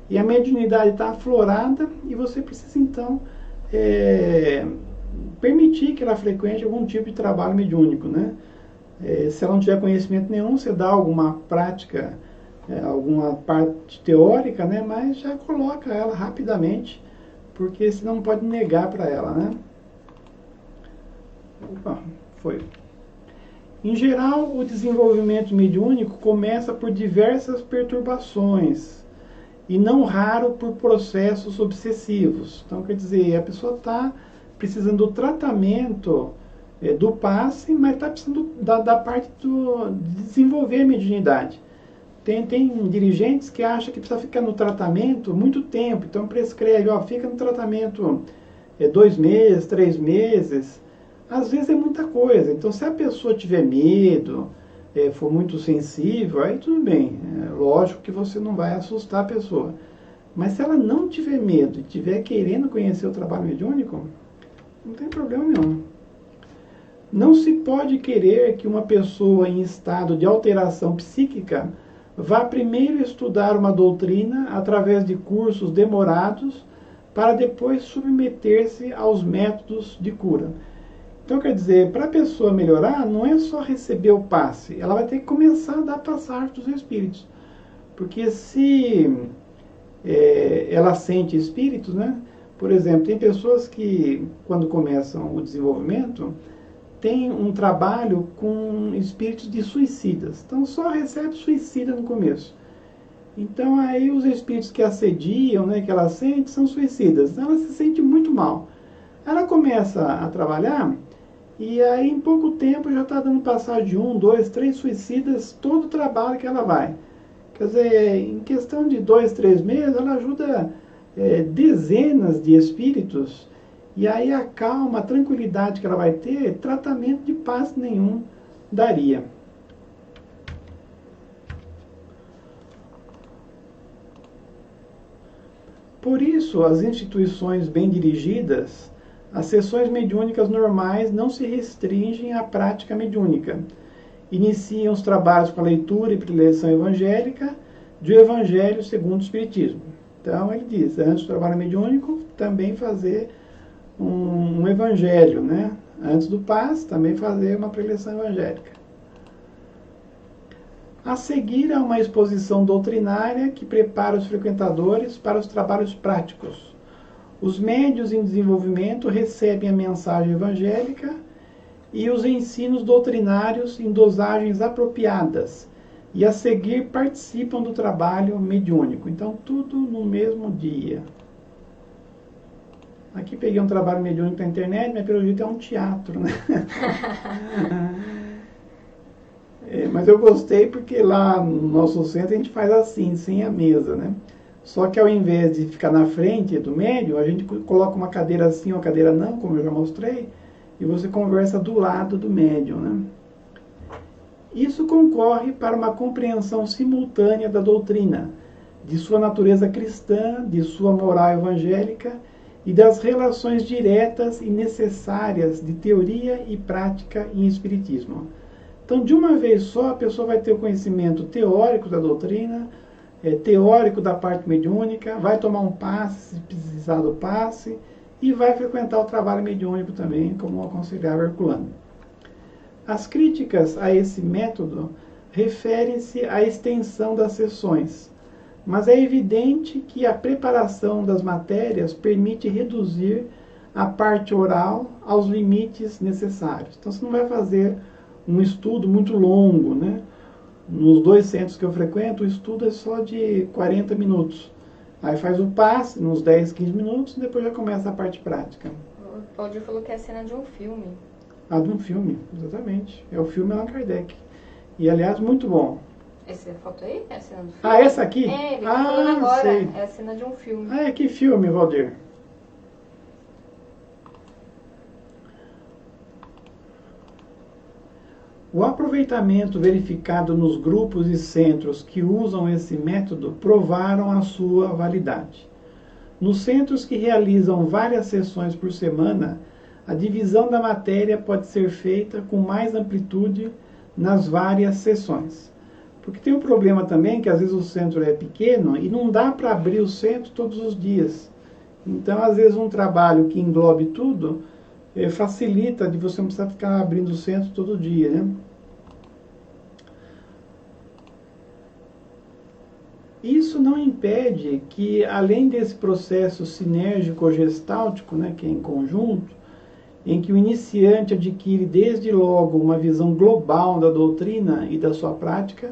Speaker 1: e a mediunidade está aflorada, e você precisa então permitir que ela frequente algum tipo de trabalho mediúnico, né? Se ela não tiver conhecimento nenhum, você dá alguma prática, alguma parte teórica, né? Mas já coloca ela rapidamente, porque senão pode negar para ela, né? Opa, foi. Em geral, o desenvolvimento mediúnico começa por diversas perturbações, e não raro por processos obsessivos. Então, quer dizer, a pessoa está precisando do tratamento do passe, mas está precisando da parte de desenvolver a mediunidade. Tem dirigentes que acham que precisa ficar no tratamento muito tempo, então prescreve, fica no tratamento 2 meses, 3 meses. Às vezes é muita coisa. Então, se a pessoa tiver medo, for muito sensível, aí tudo bem. Lógico que você não vai assustar a pessoa. Mas se ela não tiver medo e estiver querendo conhecer o trabalho mediúnico, não tem problema nenhum. Não se pode querer que uma pessoa em estado de alteração psíquica vá primeiro estudar uma doutrina através de cursos demorados para depois submeter-se aos métodos de cura. Então, quer dizer, para a pessoa melhorar, não é só receber o passe, ela vai ter que começar a dar passagem dos espíritos. Porque se ela sente espíritos, né? Por exemplo, tem pessoas que, quando começam o desenvolvimento, tem um trabalho com espíritos de suicidas. Então, só recebe suicida no começo. Então aí os espíritos que assediam, né, que ela sente, são suicidas. Ela se sente muito mal. Ela começa a trabalhar e aí em pouco tempo já está dando passagem de 1, 2, 3 suicidas todo o trabalho que ela vai. Quer dizer, em questão de 2, 3 meses, ela ajuda dezenas de espíritos. E aí a calma, a tranquilidade que ela vai ter, tratamento de paz nenhum daria. Por isso, as instituições bem dirigidas, as sessões mediúnicas normais não se restringem à prática mediúnica. Iniciam os trabalhos com a leitura e preleção evangélica do Evangelho segundo o Espiritismo. Então, ele diz, antes do trabalho mediúnico, também fazer um evangelho, né? Antes do passe, também fazer uma preleção evangélica. A seguir há uma exposição doutrinária que prepara os frequentadores para os trabalhos práticos. Os médios em desenvolvimento recebem a mensagem evangélica e os ensinos doutrinários em dosagens apropriadas, e a seguir participam do trabalho mediúnico. Então, tudo no mesmo dia. Aqui peguei um trabalho mediúnico na internet, mas pelo jeito é um teatro, né? Mas eu gostei porque lá no nosso centro a gente faz assim, sem a mesa, né? Só que ao invés de ficar na frente do médium, a gente coloca uma cadeira assim, uma cadeira não, como eu já mostrei, e você conversa do lado do médium, né? Isso concorre para uma compreensão simultânea da doutrina, de sua natureza cristã, de sua moral evangélica e das relações diretas e necessárias de teoria e prática em espiritismo. Então, de uma vez só, a pessoa vai ter o conhecimento teórico da doutrina, teórico da parte mediúnica, vai tomar um passe, se precisar do passe, e vai frequentar o trabalho mediúnico também, como um aconselhava Herculano. As críticas a esse método referem-se à extensão das sessões, mas é evidente que a preparação das matérias permite reduzir a parte oral aos limites necessários. Então, você não vai fazer um estudo muito longo, né? Nos 2 centros que eu frequento, o estudo é só de 40 minutos. Aí faz o passe, nos 10, 15 minutos, e depois já começa a parte prática.
Speaker 2: O Valdir falou que é a cena de um filme.
Speaker 1: Ah, de um filme, exatamente. É o filme Allan Kardec. E, aliás, muito bom.
Speaker 2: Essa foto aí é a cena do filme?
Speaker 1: Ah, essa aqui?
Speaker 2: É, ele tá falando agora.
Speaker 1: Sei.
Speaker 2: É a cena de um filme.
Speaker 1: Ah, que filme, Valdir? O aproveitamento verificado nos grupos e centros que usam esse método provaram a sua validade. Nos centros que realizam várias sessões por semana, a divisão da matéria pode ser feita com mais amplitude nas várias sessões. Porque tem um problema também que às vezes o centro é pequeno e não dá para abrir o centro todos os dias. Então, às vezes, um trabalho que englobe tudo facilita de você não precisar ficar abrindo o centro todo dia, né? Isso não impede que, além desse processo sinérgico-gestáltico, né, que é em conjunto, em que o iniciante adquire desde logo uma visão global da doutrina e da sua prática,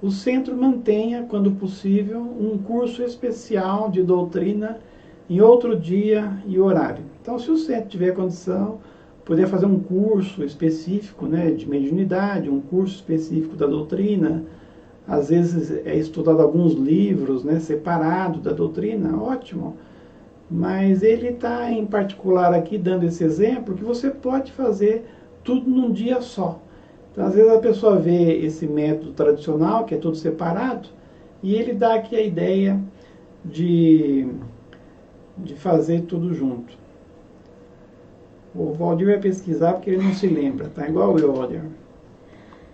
Speaker 1: o centro mantenha, quando possível, um curso especial de doutrina em outro dia e horário. Então, se o centro tiver condição, poder fazer um curso específico, né, de mediunidade, um curso específico da doutrina, às vezes é estudado alguns livros, né, separado da doutrina, ótimo. Mas ele está, em particular, aqui dando esse exemplo que você pode fazer tudo num dia só. Então, às vezes a pessoa vê esse método tradicional, que é tudo separado, e ele dá aqui a ideia de fazer tudo junto. O Valdir vai pesquisar porque ele não se lembra, tá igual eu, Valdir.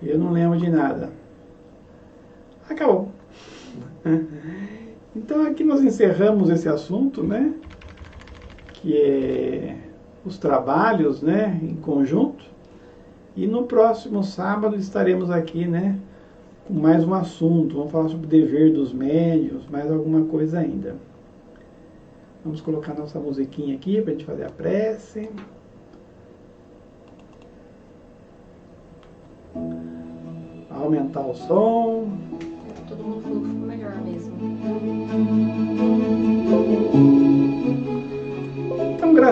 Speaker 1: Eu não lembro de nada. Acabou. Então aqui nós encerramos esse assunto, né? Que é os trabalhos, né, em conjunto. E no próximo sábado estaremos aqui, né, com mais um assunto. Vamos falar sobre o dever dos médiuns, mais alguma coisa ainda. Vamos colocar nossa musiquinha aqui para a gente fazer a prece. Aumentar o som.
Speaker 2: Todo mundo falou que ficou melhor mesmo.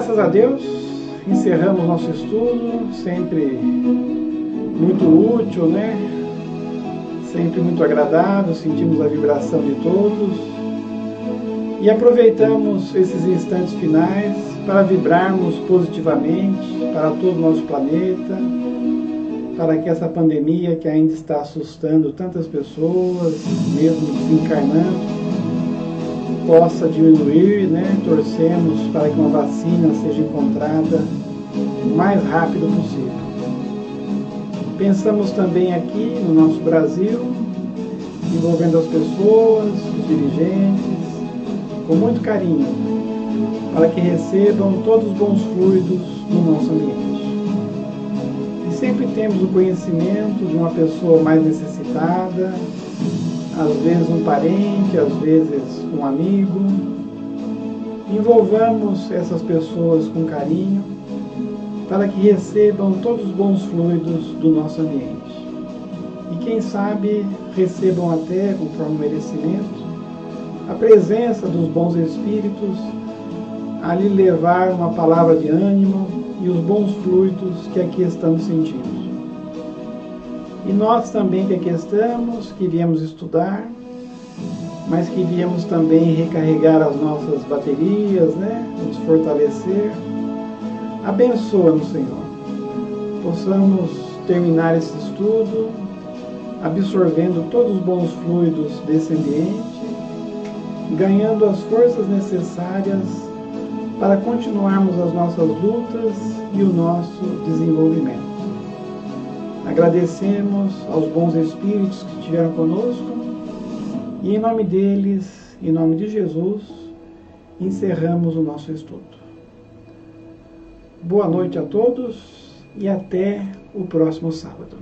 Speaker 1: Graças a Deus, encerramos nosso estudo, sempre muito útil, né? Sempre muito agradável, sentimos a vibração de todos e aproveitamos esses instantes finais para vibrarmos positivamente para todo o nosso planeta, para que essa pandemia que ainda está assustando tantas pessoas, mesmo desencarnando, possa diminuir, né? Torcemos para que uma vacina seja encontrada o mais rápido possível. Pensamos também aqui no nosso Brasil, envolvendo as pessoas, os dirigentes, com muito carinho, para que recebam todos os bons fluidos no nosso ambiente. E sempre temos o conhecimento de uma pessoa mais necessitada, às vezes um parente, às vezes um amigo. Envolvamos essas pessoas com carinho para que recebam todos os bons fluidos do nosso ambiente. E quem sabe recebam até, conforme o merecimento, a presença dos bons espíritos a lhe levar uma palavra de ânimo e os bons fluidos que aqui estamos sentindo. E nós também que aqui estamos, que viemos estudar, mas que viemos também recarregar as nossas baterias, né? Nos fortalecer. Abençoa-nos, Senhor. Possamos terminar esse estudo, absorvendo todos os bons fluidos desse ambiente, ganhando as forças necessárias para continuarmos as nossas lutas e o nosso desenvolvimento. Agradecemos aos bons espíritos que estiveram conosco e em nome deles, em nome de Jesus, encerramos o nosso estudo. Boa noite a todos e até o próximo sábado.